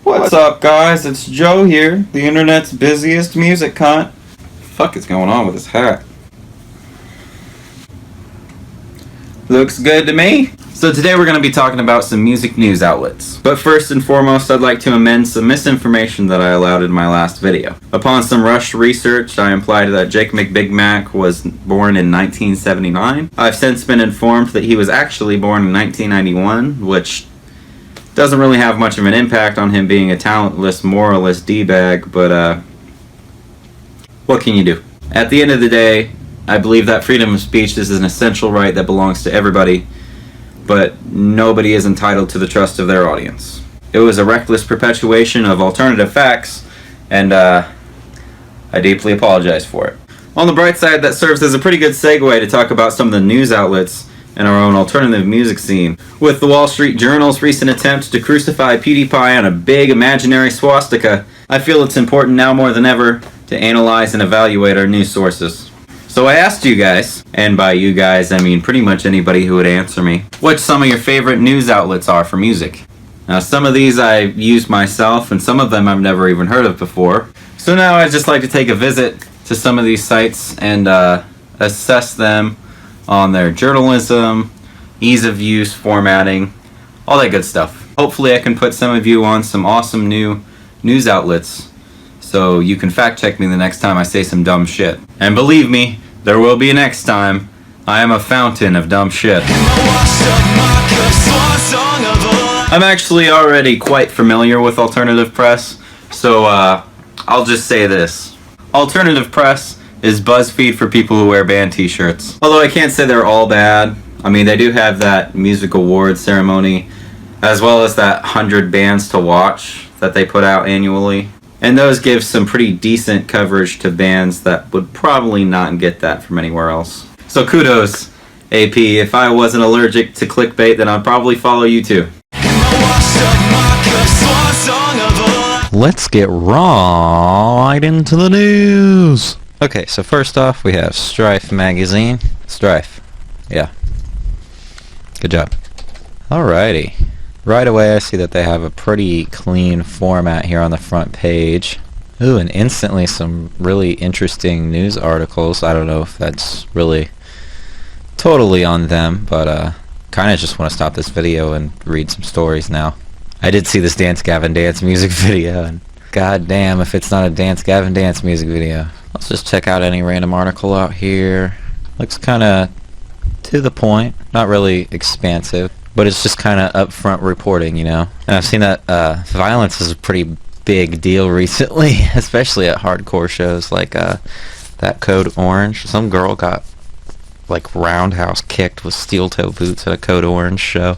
What's up, guys? It's Joe here, the internet's busiest music cunt. What the fuck is going on with this hat? Looks good to me. So today we're going to be talking about some music news outlets. But first and foremost, I'd like to amend some misinformation that I allowed in my last video. Upon some rushed research, I implied that Jake McBigMac was born in 1979. I've since been informed that he was actually born in 1991, which doesn't really have much of an impact on him being a talentless, moralist D-bag, but what can you do? At the end of the day, I believe that freedom of speech is an essential right that belongs to everybody, but nobody is entitled to the trust of their audience. It was a reckless perpetuation of alternative facts, and I deeply apologize for it. On the bright side, that serves as a pretty good segue to talk about some of the news outlets in our own alternative music scene. With the Wall Street Journal's recent attempt to crucify PewDiePie on a big imaginary swastika, I feel it's important now more than ever to analyze and evaluate our news sources. So I asked you guys, and by you guys I mean pretty much anybody who would answer me, what some of your favorite news outlets are for music. Now some of these I used myself, and some of them I've never even heard of before. So now I'd just like to take a visit to some of these sites and assess them on their journalism, ease of use, formatting, all that good stuff. Hopefully I can put some of you on some awesome new news outlets so you can fact check me the next time I say some dumb shit. And believe me, there will be a next time. I am a fountain of dumb shit. I'm actually already quite familiar with alternative press, so I'll just say this. Alternative press is BuzzFeed for people who wear band t-shirts. Although I can't say they're all bad. I mean, they do have that music awards ceremony, as well as that 100 bands to watch that they put out annually. And those give some pretty decent coverage to bands that would probably not get that from anywhere else. So kudos, AP. If I wasn't allergic to clickbait, then I'd probably follow you too. Let's get right into the news. Okay, so first off, we have Strife magazine. Strife. Yeah. Good job. Alrighty. Right away I see that they have a pretty clean format here on the front page. Ooh, and instantly some really interesting news articles. I don't know if that's really totally on them, but kind of just want to stop this video and read some stories now. I did see this Dance Gavin Dance music video, and god damn if it's not a Dance Gavin Dance music video. Let's just check out any random article out here. Looks kind of to the point, not really expansive, but it's just kind of upfront reporting, you know. And I've seen that violence is a pretty big deal recently, especially at hardcore shows like that Code Orange. Some girl got like roundhouse kicked with steel toe boots at a Code Orange show.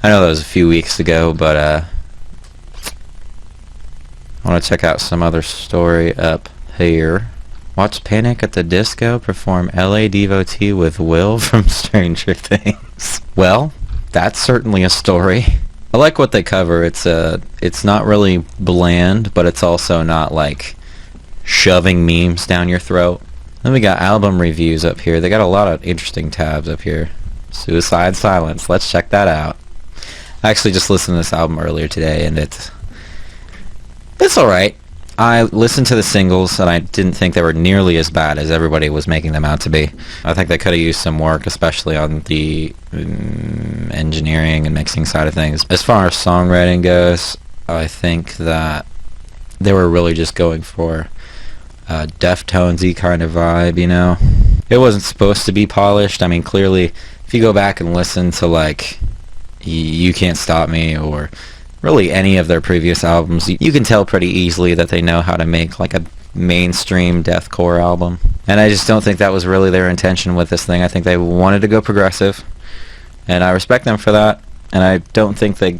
I know that was a few weeks ago, but I want to check out some other story up here. Watch Panic at the Disco perform LA Devotee with Will from Stranger Things. Well, that's certainly a story. I like what they cover. It's not really bland, but it's also not like shoving memes down your throat. Then we got album reviews up here. They got a lot of interesting tabs up here. Suicide Silence. Let's check that out. I actually just listened to this album earlier today, and it's alright. I listened to the singles, and I didn't think they were nearly as bad as everybody was making them out to be. I think they could have used some work, especially on the engineering and mixing side of things. As far as songwriting goes, I think that they were really just going for a Deftones-y kind of vibe, you know? It wasn't supposed to be polished. I mean, clearly, if you go back and listen to, like, You Can't Stop Me, or really any of their previous albums, you can tell pretty easily that they know how to make like a mainstream deathcore album. And I just don't think that was really their intention with this thing. I think they wanted to go progressive, and I respect them for that. And I don't think they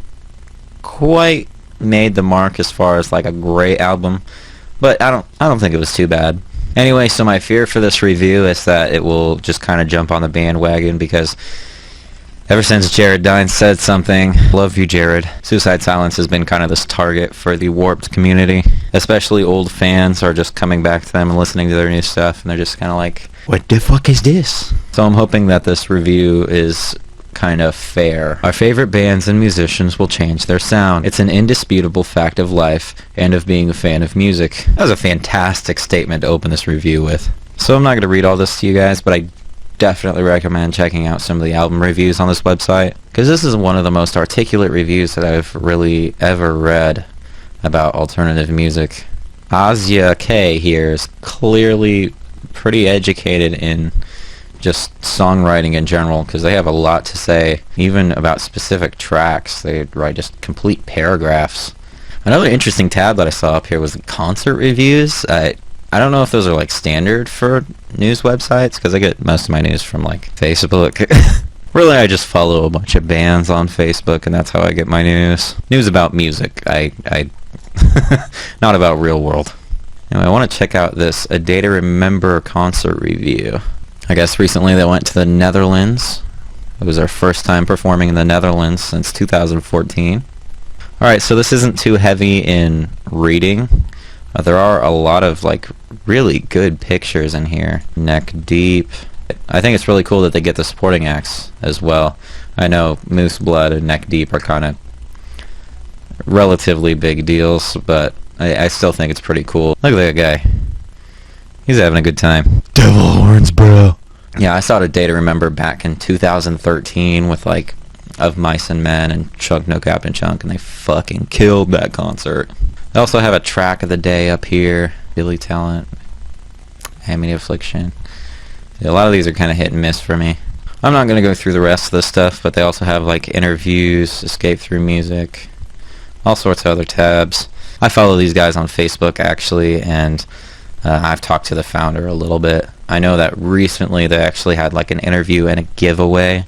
quite made the mark as far as like a great album, but I don't think it was too bad. Anyway, so my fear for this review is that it will just kind of jump on the bandwagon, because ever since Jared Dine said something, love you Jared, Suicide Silence has been kind of this target for the Warped community. Especially old fans are just coming back to them and listening to their new stuff, and they're just kind of like, what the fuck is this? So I'm hoping that this review is kind of fair. Our favorite bands and musicians will change their sound. It's an indisputable fact of life and of being a fan of music. That was a fantastic statement to open this review with. So I'm not going to read all this to you guys, but I definitely recommend checking out some of the album reviews on this website, because this is one of the most articulate reviews that I've really ever read about alternative music. Asya K here is clearly pretty educated in just songwriting in general, because they have a lot to say, even about specific tracks. They write just complete paragraphs. Another interesting tab that I saw up here was concert reviews. I don't know if those are like standard for news websites, because I get most of my news from like Facebook. Really, I just follow a bunch of bands on Facebook, and that's how I get my news. News about music. I not about real world. Anyway, I want to check out this A Day to Remember concert review. I guess recently they went to the Netherlands. It was their first time performing in the Netherlands since 2014. Alright, so this isn't too heavy in reading. There are a lot of like really good pictures in here. Neck Deep. I think it's really cool that they get the supporting acts as well. I know Moose Blood and Neck Deep are kind of relatively big deals, but I still think it's pretty cool. Look at that guy. He's having a good time. Devil horns, bro. Yeah, I saw A Day to Remember back in 2013 with like Of Mice and Men and Chunk No Cap and Chunk, and they fucking killed that concert. They also have a track of the day up here. Billy Talent, Amity Affliction. Yeah, a lot of these are kind of hit and miss for me. I'm not going to go through the rest of this stuff, but they also have like interviews, Escape Through Music, all sorts of other tabs. I follow these guys on Facebook actually, and I've talked to the founder a little bit. I know that recently they actually had like an interview and a giveaway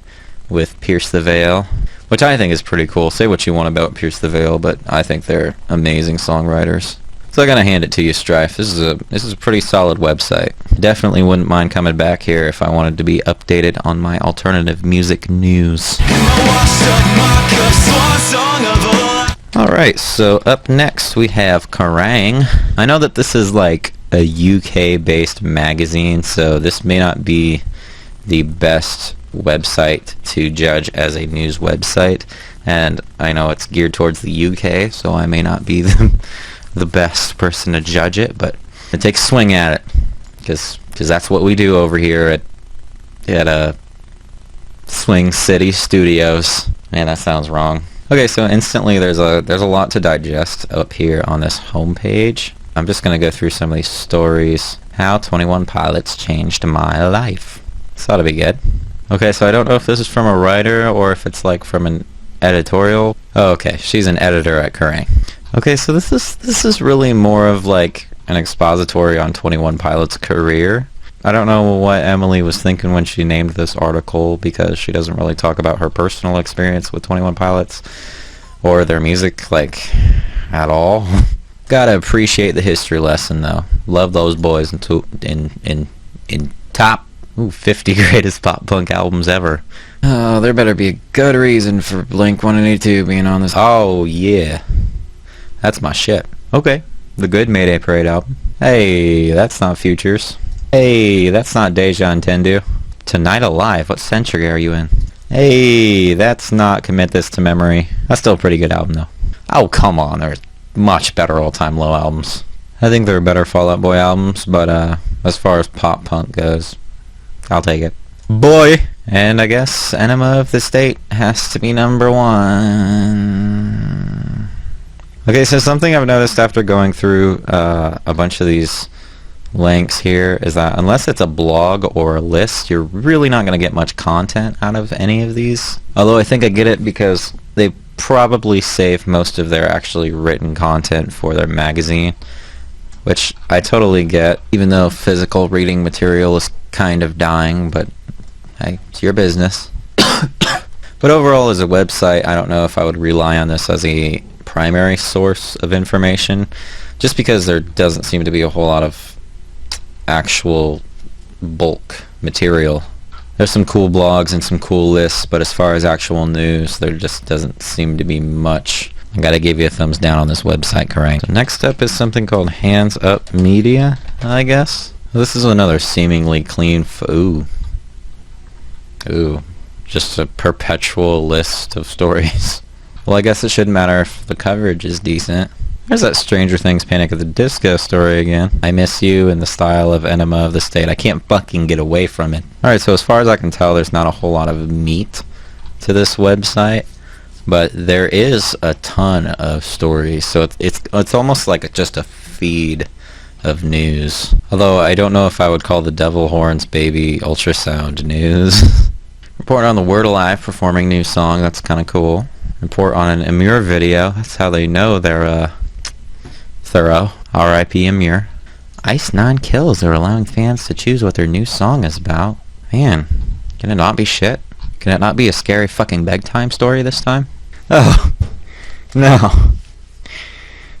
with Pierce the Veil, which I think is pretty cool. Say what you want about Pierce the Veil, but I think they're amazing songwriters. So I gotta hand it to you, Strife. This is a pretty solid website. Definitely wouldn't mind coming back here if I wanted to be updated on my alternative music news. Alright, so up next we have Kerrang! I know that this is like a UK-based magazine, so this may not be the best website to judge as a news website, and I know it's geared towards the UK, so I may not be the best person to judge it, but I take a swing at it, because that's what we do over here at Swing City Studios. Man, that sounds wrong. Okay, so instantly there's a lot to digest up here on this homepage. I'm just gonna go through some of these stories. How 21 Pilots changed my life. This ought to be good. Okay, so I don't know if this is from a writer or if it's like from an editorial. Oh, okay, she's an editor at Kerrang! Okay, so this is really more of like an expository on 21 Pilots' career. I don't know what Emily was thinking when she named this article, because she doesn't really talk about her personal experience with 21 Pilots or their music like at all. Gotta appreciate the history lesson though. Love those boys in top 50 greatest pop punk albums ever. Oh, there better be a good reason for Blink-182 being on this. Oh yeah, that's my shit. Okay, the good Mayday Parade album. Hey, that's not Futures. Hey, that's not Deja Entendu. Tonight Alive, what century are you in? Hey, that's not Commit This to Memory. That's still a pretty good album though. Oh, come on, there's much better all-time low albums. I think there are better Fall Out Boy albums, but as far as pop punk goes, I'll take it. Boy! And I guess Enema of the State has to be number one. Okay, so something I've noticed after going through a bunch of these links here is that unless it's a blog or a list, you're really not going to get much content out of any of these. Although I think I get it because they probably save most of their actually written content for their magazine, which I totally get, even though physical reading material is kind of dying, but hey, it's your business. But overall, as a website, I don't know if I would rely on this as a primary source of information, just because there doesn't seem to be a whole lot of actual bulk material. There's some cool blogs and some cool lists, but as far as actual news, there just doesn't seem to be much. I gotta give you a thumbs down on this website, Kerrang! So next up is something called Hands Up Media, I guess. This is another seemingly clean ooh. just a perpetual list of stories. Well, I guess it shouldn't matter if the coverage is decent. There's that Stranger Things Panic at the Disco story again. I Miss You in the style of Enema of the State. I can't fucking get away from it. Alright, so as far as I can tell, there's not a whole lot of meat to this website, but there is a ton of stories. So it's almost like just a feed of news. Although I don't know if I would call the Devil Horns Baby ultrasound news. Report on the Word Alive performing new song. That's kind of cool. Report on an Amur video. That's how they know they're thorough. R.I.P. Amur. Ice 9 Kills are allowing fans to choose what their new song is about. Man, can it not be shit? Can it not be a scary fucking bedtime story this time? Oh, no.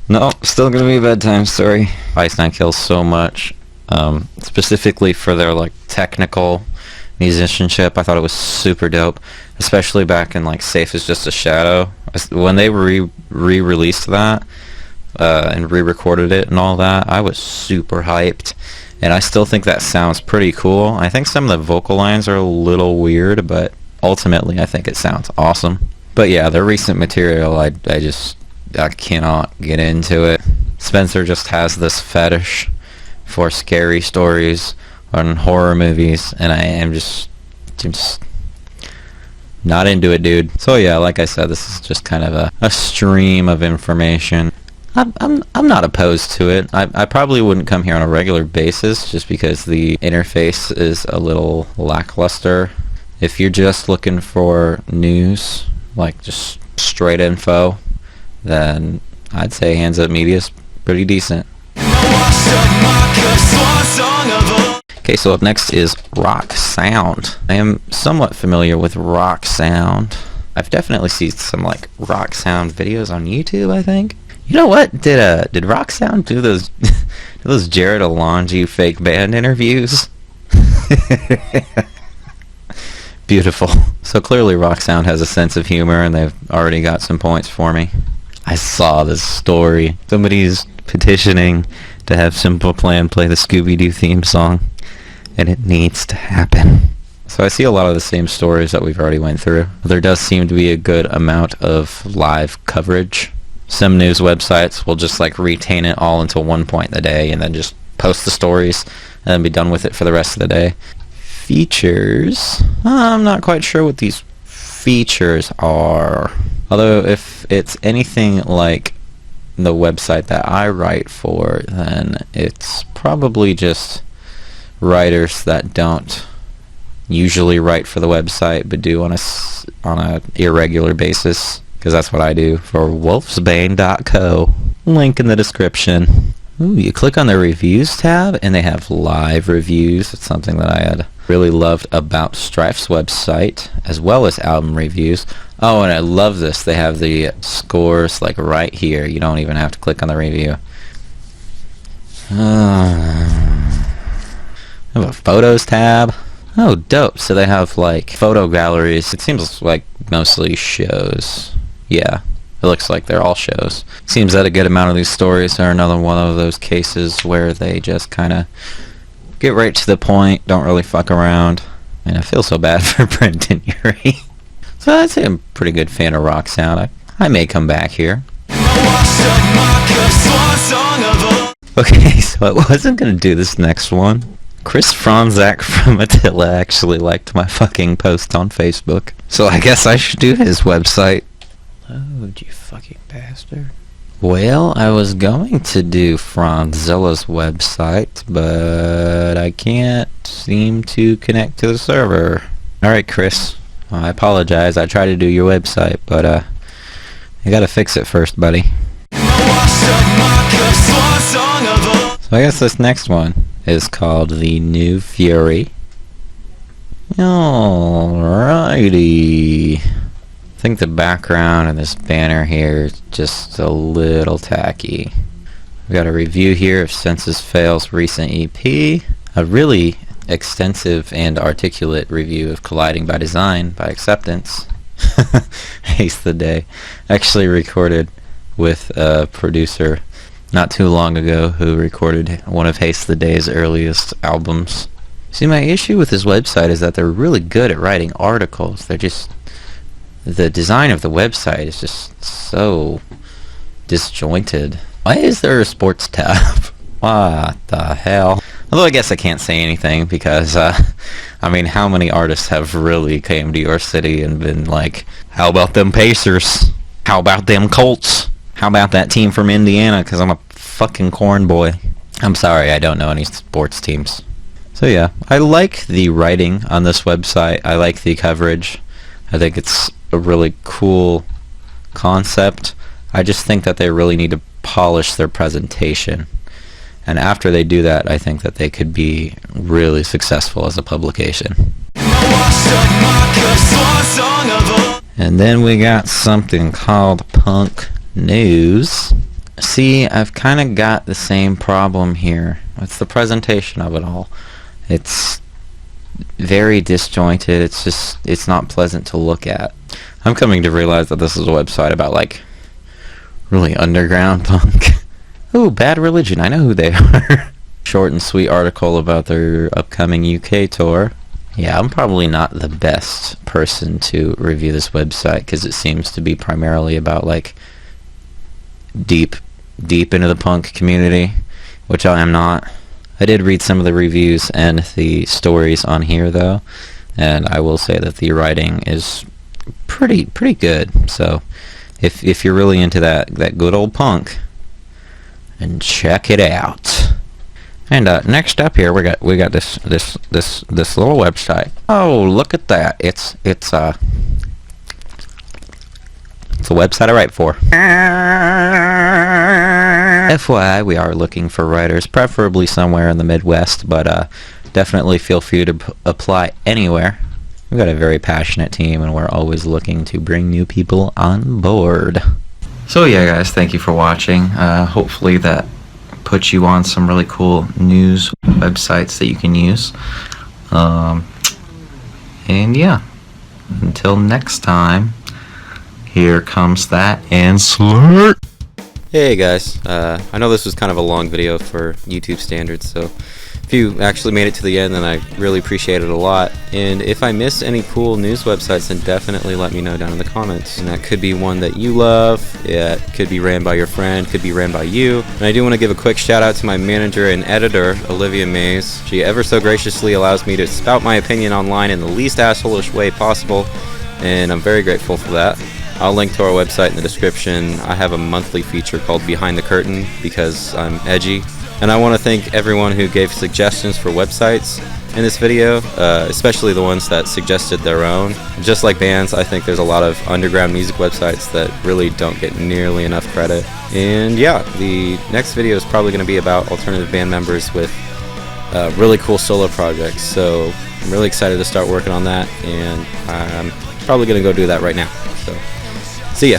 No, still gonna be a bedtime story. Ice 9 Kills so much. Specifically for their like technical musicianship. I thought it was super dope, especially back in like Safe as Just a Shadow. When they re-released that and re-recorded it and all that, I was super hyped, and I still think that sounds pretty cool. I think some of the vocal lines are a little weird, but ultimately I think it sounds awesome. But yeah, their recent material, I cannot get into it. Spencer just has this fetish for scary stories on horror movies, and I am just not into it, dude. So yeah, like I said, this is just kind of a stream of information. I'm not opposed to it. I probably wouldn't come here on a regular basis just because the interface is a little lackluster. If you're just looking for news, like just straight info, then I'd say Hands Up Media's pretty decent. Okay, so up next is Rock Sound. I am somewhat familiar with Rock Sound. I've definitely seen some like Rock Sound videos on YouTube, I think. You know what? Did Rock Sound do those those Jared Alonji fake band interviews? Beautiful. So clearly Rock Sound has a sense of humor, and they've already got some points for me. I saw this story. Somebody's petitioning to have Simple Plan play the Scooby-Doo theme song, and it needs to happen. So I see a lot of the same stories that we've already went through. There does seem to be a good amount of live coverage. Some news websites will just like retain it all until one point in the day and then just post the stories and then be done with it for the rest of the day. Features. I'm not quite sure what these features are. Although if it's anything like the website that I write for, then it's probably just writers that don't usually write for the website but do on a irregular basis, because that's what I do for wolfsbane.co. Link in the description. Ooh, you click on the reviews tab and they have live reviews. It's something that I had really loved about Strife's website, as well as album reviews. Oh, and I love this. They have the scores like right here. You don't even have to click on the review. I have a photos tab. Oh, dope. So they have like photo galleries. It seems like mostly shows. Yeah, it looks like they're all shows. Seems that a good amount of these stories are another one of those cases where they just kind of get right to the point, don't really fuck around. And I feel so bad for Brendan Urie. So I'd say I'm a pretty good fan of Rock Sound. I may come back here. Okay, so I wasn't going to do this next one. Chris Franzak from Attila actually liked my fucking post on Facebook. So I guess I should do his website. Load, you fucking bastard. Well, I was going to do Franzilla's website, but I can't seem to connect to the server. Alright, Chris. I apologize. I tried to do your website, but you gotta fix it first, buddy. So I guess this next one is called The New Fury. Alrighty. I think the background and this banner here is just a little tacky. We've got a review here of Census Fail's recent EP. A really extensive and articulate review of Colliding by Design by Acceptance. Haste the Day. Actually recorded with a producer not too long ago who recorded one of Haste the Day's earliest albums. See, my issue with this website is that they're really good at writing articles. They're just... The design of the website is just so disjointed. Why is there a sports tab? What the hell? Although I guess I can't say anything because, I mean, how many artists have really came to your city and been like, how about them Pacers? How about them Colts? How about that team from Indiana? Because I'm a fucking corn boy. I'm sorry, I don't know any sports teams. So yeah, I like the writing on this website. I like the coverage. I think it's a really cool concept. I just think that they really need to polish their presentation. And after they do that, I think that they could be really successful as a publication. And then we got something called Punk News. See, I've kind of got the same problem here. It's the presentation of it all. It's very disjointed. It's not pleasant to look at. I'm coming to realize that this is a website about, like, really underground punk. Ooh, Bad Religion. I know who they are. Short and sweet article about their upcoming UK tour. Yeah, I'm probably not the best person to review this website because it seems to be primarily about, like, deep into the punk community, which I am not. I did read some of the reviews and the stories on here, though, and I will say that the writing is pretty good. So, if you're really into that good old punk, then check it out. And next up here, we got this little website. Oh, look at that! It's a website I write for. FYI, we are looking for writers, preferably somewhere in the Midwest, but definitely feel free to apply anywhere. We've got a very passionate team, and we're always looking to bring new people on board. So yeah, guys, thank you for watching. Hopefully that puts you on some really cool news websites that you can use. And yeah, until next time, here comes that and slurp. Hey guys, I know this was kind of a long video for YouTube standards, so if you actually made it to the end, then I really appreciate it a lot. And if I missed any cool news websites, then definitely let me know down in the comments. And that could be one that you love, it could be ran by your friend, could be ran by you. And I do want to give a quick shout out to my manager and editor, Olivia Mays. She ever so graciously allows me to spout my opinion online in the least asshole-ish way possible, and I'm very grateful for that. I'll link to our website in the description. I have a monthly feature called Behind the Curtain because I'm edgy. And I want to thank everyone who gave suggestions for websites in this video, especially the ones that suggested their own. Just like bands, I think there's a lot of underground music websites that really don't get nearly enough credit. And yeah, the next video is probably going to be about alternative band members with really cool solo projects. So I'm really excited to start working on that, and I'm probably going to go do that right now. So see ya.